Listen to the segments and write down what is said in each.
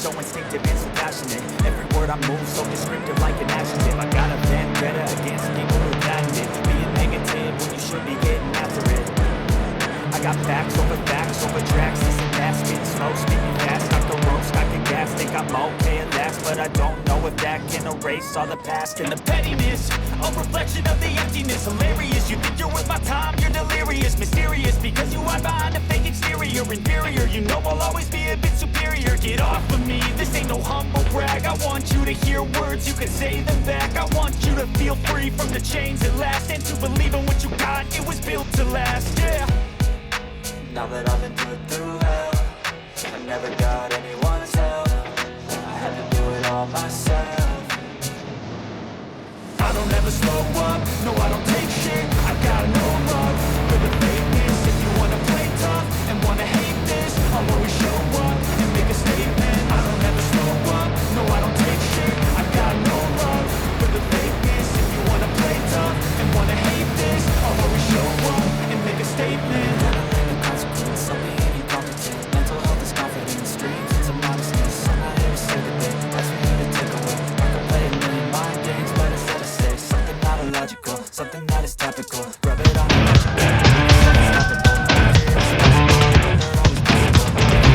so instinctive and so passionate. Every word I move so descriptive like an adjective. I got a vendetta against people who patented being negative when you should be getting after it. I got facts over tracks. This and that, spitting slow, speaking fast. Knock the ropes, got the gas. Think I'm okay at last, but I don't know if that can erase all the past and the pettiness. A reflection of the emptiness. Hilarious, you think you're worth my time, you're delirious. Mysterious, because you hide behind a fake exterior. Inferior, you know I'll always be a bit superior. Get off of me, this ain't no humble brag. I want you to hear words, you can say them back. I want you to feel free from the chains at last, and to believe in what you got, it was built to last, yeah. Now that I've been put through hell, I never got anyone's help. I had to do it all myself. I don't ever slow up, no I don't take shit. I got no love for the fakeness. If you wanna play tough and wanna hate this, I'll always show up and make a statement. I don't ever slow up, no I don't take shit. I got no love for the fakeness. If you wanna play tough and wanna hate this, I'll always show up and make a statement. I'll be incompetent. Mental health is confidence, dreams into modestness. I'm not here to save the day, that's for you to take away. I can play a million mind games, but instead I say something not illogical, something that is topical. Rub it on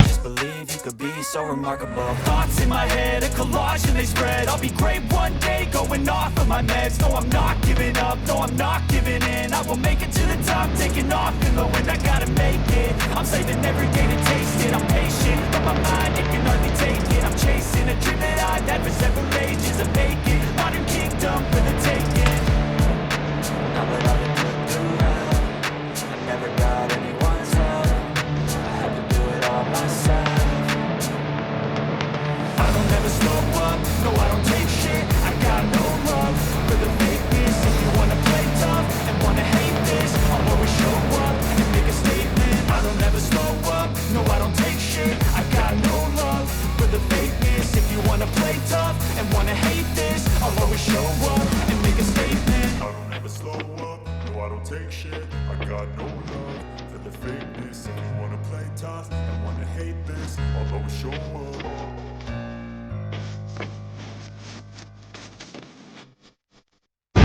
just believe you could be so remarkable. Thoughts in my head, a collage and they spread. I'll be great one day, going off of my meds. No, I'm not giving up, no, I'm not giving in. I will make it to the top, taking off in the wind. I gotta make it, I'm saving every day to taste it. I'm patient, but my mind, it can hardly take it. I'm chasing a dream that I've had for several ages. A vacant, modern kingdom for the taking. Now that I've been put through hell, I never got anyone's help. I had to do it all myself. I don't ever slow up, no I don't take shit. I got no love for the fakeness. If you wanna play tough and wanna hate this, I'll always show up and make a statement. I don't ever slow up, no I don't take shit. I got no love for the fakeness. If you wanna play tough and wanna hate this, I'll always show up and make a statement. I don't ever slow up, no I don't take shit. I got no love for the fakeness. If you wanna play tough and wanna hate this, I'll always show up